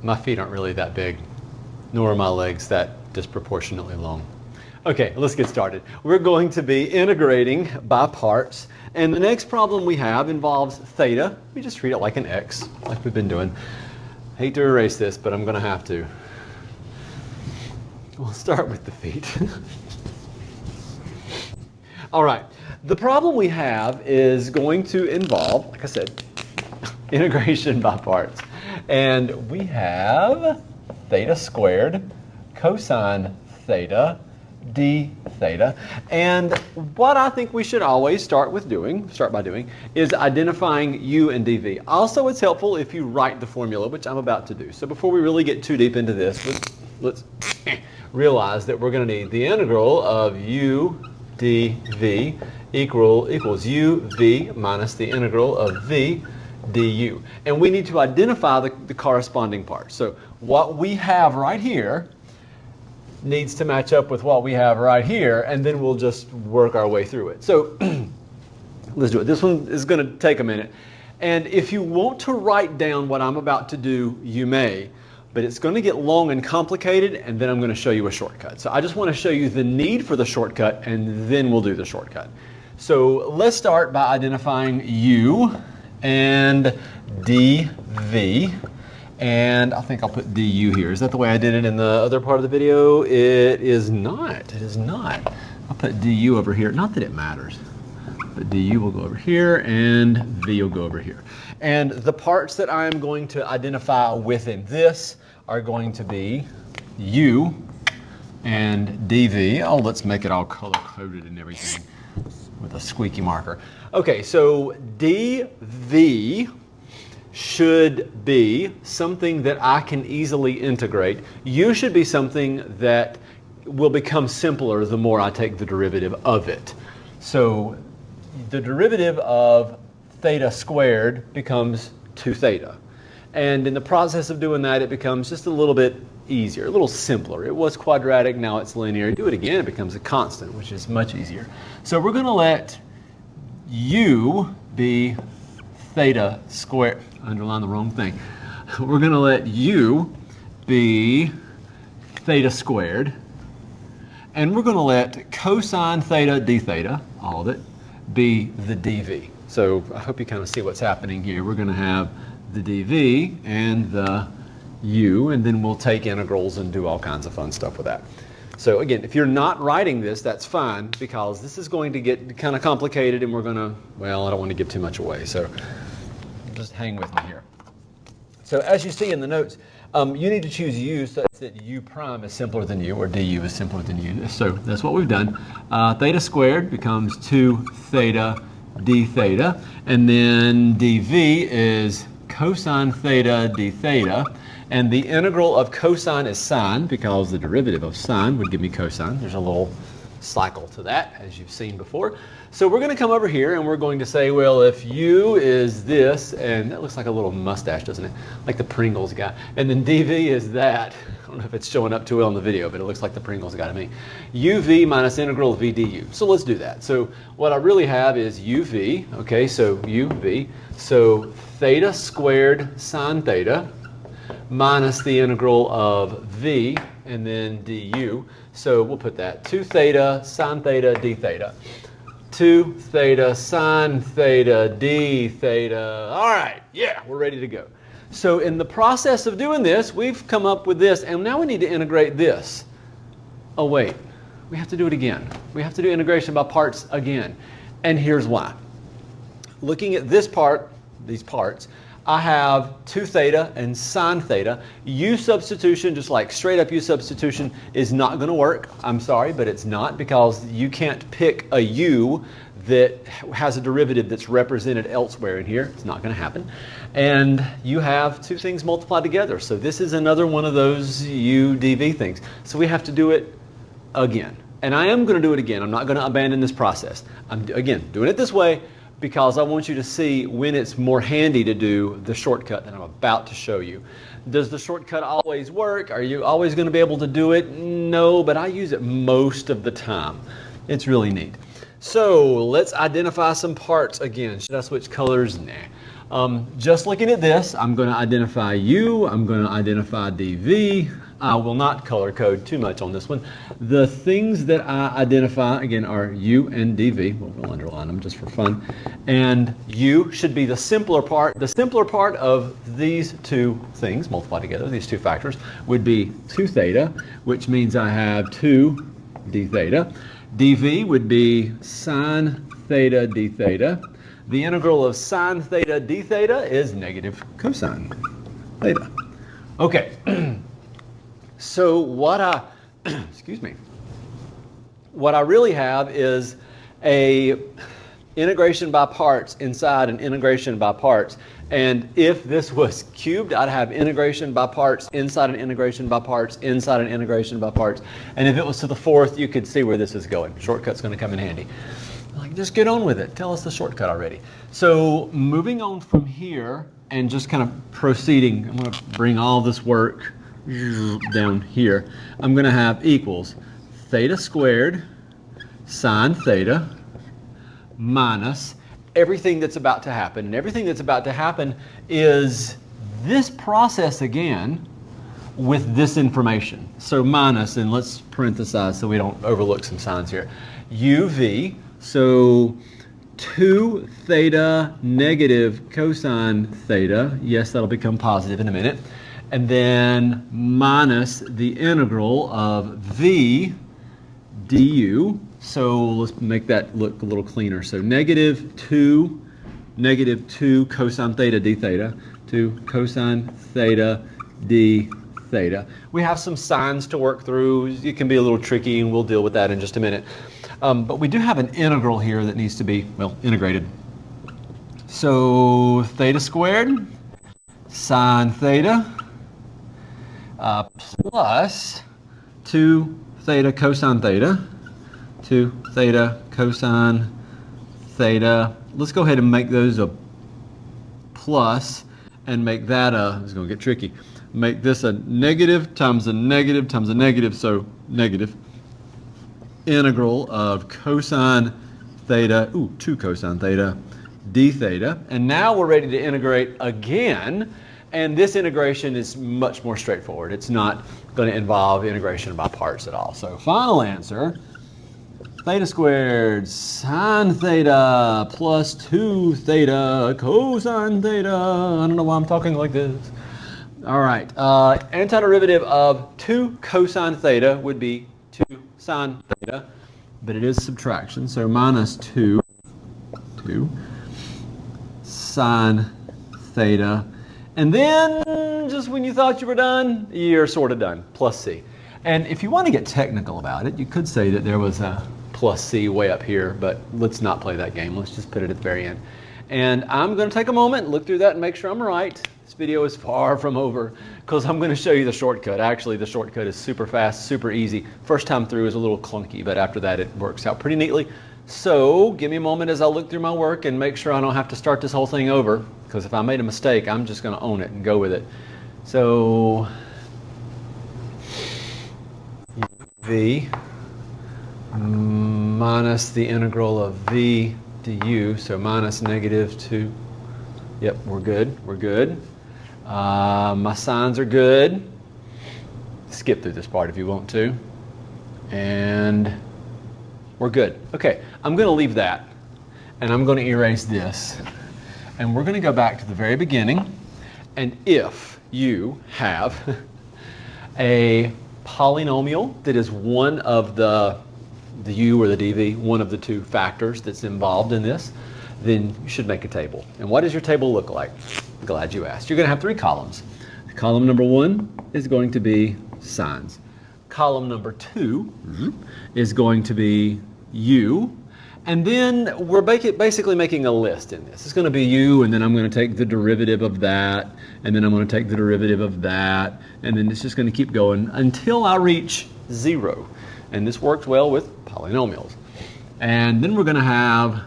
My feet aren't really that big, nor are my legs that disproportionately long. Okay, let's get started. We're going to be integrating by parts, and the next problem we have involves theta. We just treat it like an x, like we've been doing. Hate to erase this, but I'm going to have to. We'll start with the feet. All right, the problem we have is going to involve, like I said, integration by parts. And we have theta squared cosine theta d theta. And what I think we should always start by doing is identifying u and dv. Also, it's helpful if you write the formula, which I'm about to do. So before we really get too deep into this, let's realize that we're going to need the integral of u dv equals uv minus the integral of v du. And we need to identify the corresponding parts. So what we have right here needs to match up with what we have right here, and then we'll just work our way through it. So let's do it. This one is going to take a minute. And if you want to write down what I'm about to do, you may, but it's going to get long and complicated, and then I'm going to show you a shortcut. So I just want to show you the need for the shortcut, and then we'll do the shortcut. So let's start by identifying u and dv, and I think I'll put du here. Is that the way I did it in the other part of the video? It is not. It is not. I'll put du over here. Not that it matters, but du will go over here and v will go over here. And the parts that I am going to identify within this are going to be u and dv. Oh, let's make it all color-coded and everything with a squeaky marker. Okay, so dv should be something that I can easily integrate. U should be something that will become simpler the more I take the derivative of it. So the derivative of theta squared becomes 2 theta. And in the process of doing that, it becomes just a little bit easier, a little simpler. It was quadratic, now it's linear. Do it again, it becomes a constant, which is much easier. So we're going to let u be theta squared. Underline the wrong thing. We're going to let u be theta squared, and we're going to let cosine theta d theta, all of it, be the dv. So I hope you kind of see what's happening here. We're going to have the dv and the u, and then we'll take integrals and do all kinds of fun stuff with that. So again, if you're not writing this, that's fine, because this is going to get kind of complicated, and we're going to, well, I don't want to give too much away, so just hang with me here. So as you see in the notes, you need to choose u such that u prime is simpler than u, or du is simpler than u. So that's what we've done. Theta squared becomes 2 theta d theta, and then dv is cosine theta d theta, and the integral of cosine is sine, because the derivative of sine would give me cosine. There's a little cycle to that, as you've seen before. So we're going to come over here and we're going to say, well, if u is this, and that looks like a little mustache, doesn't it? Like the Pringles guy. And then dv is that. I don't know if it's showing up too well in the video, but it looks like the Pringles guy to me. uv minus integral of v du. So let's do that. So what I really have is uv, okay, so uv, so theta squared sine theta minus the integral of v, and then du. So we'll put that 2 theta sine theta d theta. 2 theta sine theta d theta. All right, yeah, we're ready to go. So in the process of doing this, we've come up with this, and now we need to integrate this. Oh wait, we have to do it again. We have to do integration by parts again. And here's why. Looking at this part, these parts, I have 2 theta and sine theta. U substitution, just like straight up U substitution, is not going to work. I'm sorry, but it's not, because you can't pick a U that has a derivative that's represented elsewhere in here. It's not going to happen. And you have 2 things multiplied together. So this is another one of those U dv things. So we have to do it again. And I am going to do it again. I'm not going to abandon this process. I'm, again, doing it this way because I want you to see when it's more handy to do the shortcut that I'm about to show you. Does the shortcut always work? Are you always going to be able to do it? No, but I use it most of the time. It's really neat. So let's identify some parts again. Should I switch colors? Nah. Just looking at this, I'm going to identify u, I'm going to identify dv. I will not color code too much on this one. The things that I identify, again, are u and dv. We'll underline them just for fun. And u should be the simpler part. The simpler part of these two things, multiplied together, these two factors, would be 2 theta, which means I have 2 d theta. dv would be sine theta d theta. The integral of sine theta d theta is negative cosine theta. Okay. So what I, excuse me, what I really have is a integration by parts inside an integration by parts. And if this was cubed, I'd have integration by parts inside an integration by parts inside an integration by parts. And if it was to the 4th, you could see where this is going. Shortcut's going to come in handy. Like, just get on with it. Tell us the shortcut already. So moving on from here and just kind of proceeding, I'm going to bring all this work down here. I'm going to have equals theta squared sine theta minus everything that's about to happen. And everything that's about to happen is this process again with this information. So minus, and let's parenthesize so we don't overlook some signs here. uv, so 2 theta negative cosine theta. Yes, that'll become positive in a minute. And then minus the integral of v du. So let's make that look a little cleaner. So negative 2 cosine theta d theta to cosine theta d theta. We have some signs to work through. It can be a little tricky, and we'll deal with that in just a minute. But we do have an integral here that needs to be, well, integrated. So theta squared sine theta plus 2 theta cosine theta, 2 theta cosine theta. Let's go ahead and make those a plus and make that a, it's going to get tricky, make this a negative times a negative times a negative, so negative integral of cosine theta, 2 cosine theta d theta. And now we're ready to integrate again. And this integration is much more straightforward. It's not going to involve integration by parts at all. So final answer, theta squared sine theta plus 2 theta cosine theta. I don't know why I'm talking like this. All right. Antiderivative of 2 cosine theta would be 2 sine theta, but it is subtraction. So minus 2 sine theta. And then, just when you thought you were done, you're sort of done, plus c. And if you want to get technical about it, you could say that there was a plus c way up here, but let's not play that game. Let's just put it at the very end. And I'm going to take a moment, look through that, and make sure I'm right. This video is far from over, because I'm going to show you the shortcut. Actually, the shortcut is super fast, super easy. First time through is a little clunky, but after that, it works out pretty neatly. So give me a moment as I look through my work and make sure I don't have to start this whole thing over, because if I made a mistake, I'm just going to own it and go with it. So v minus the integral of v du, so minus negative 2. Yep, we're good, we're good. My signs are good. Skip through this part if you want to. And we're good. Okay, I'm going to leave that, and I'm going to erase this. And we're going to go back to the very beginning. And if you have a polynomial that is one of the u or the dv, one of the 2 factors that's involved in this, then you should make a table. And what does your table look like? Glad you asked. You're going to have 3 columns. Column number 1 is going to be signs. Column number 2 is going to be u. And then we're basically making a list in this. It's going to be u, and then I'm going to take the derivative of that, and then I'm going to take the derivative of that, and then it's just going to keep going until I reach 0. And this works well with polynomials. And then we're going to have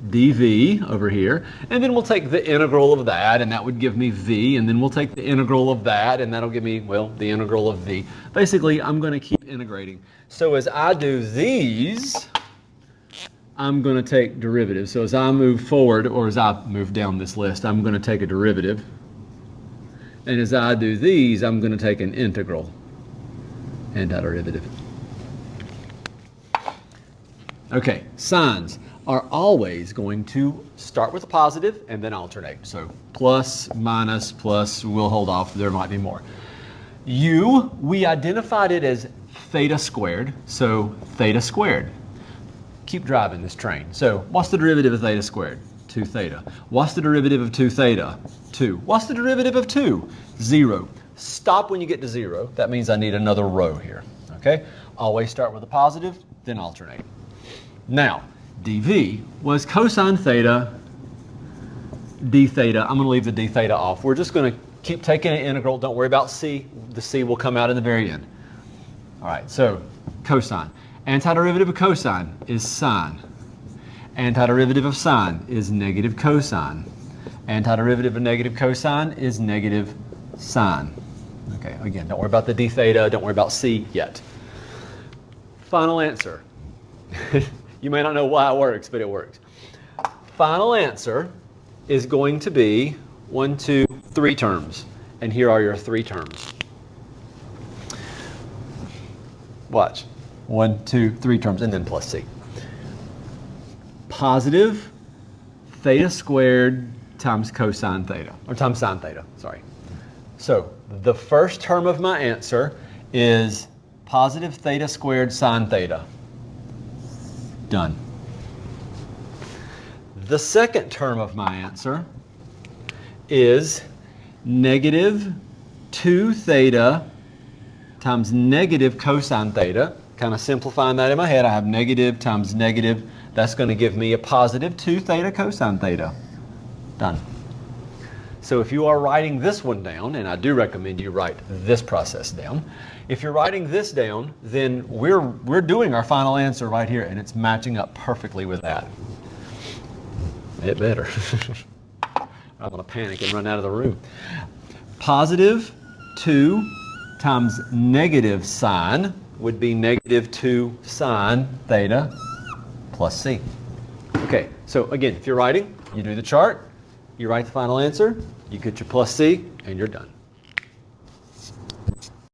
dv over here, and then we'll take the integral of that, and that would give me v, and then we'll take the integral of that, and that'll give me, well, the integral of v. Basically, I'm going to keep integrating. So as I do these, I'm going to take derivatives. So as I move forward, or as I move down this list, I'm going to take a derivative. And as I do these, I'm going to take an integral antiderivative. Okay, signs are always going to start with a positive and then alternate. So plus, minus, plus, we'll hold off, there might be more. U, we identified it as theta squared, so theta squared. Keep driving this train. So what's the derivative of theta squared? 2 theta. What's the derivative of 2 theta? 2. What's the derivative of 2? 0. Stop when you get to 0. That means I need another row here. Okay? Always start with a positive, then alternate. Now, dv was cosine theta d theta. I'm going to leave the d theta off. We're just going to keep taking an integral. Don't worry about c. The c will come out in the very end. All right, so cosine. Antiderivative of cosine is sine. Antiderivative of sine is negative cosine. Antiderivative of negative cosine is negative sine. Okay, again, don't worry about the d theta. Don't worry about c yet. Final answer. You may not know why it works, but it works. Final answer is going to be 1, 2, 3 terms. And here are your 3 terms. Watch. 1, 2, 3 terms, and then plus c. Positive theta squared times cosine theta, or times sine theta, sorry. So the first term of my answer is positive theta squared sine theta. Done. The second term of my answer is negative 2 theta times negative cosine theta. Kind of simplifying that in my head, I have negative times negative. That's going to give me a positive 2 theta cosine theta. Done. So if you are writing this one down, and I do recommend you write this process down, if you're writing this down, then we're doing our final answer right here, and it's matching up perfectly with that. It better. I'm going to panic and run out of the room. Positive 2 times negative sine would be negative 2 sine theta plus c. Okay, so again, if you're writing, you do the chart, you write the final answer, you get your plus c, and you're done.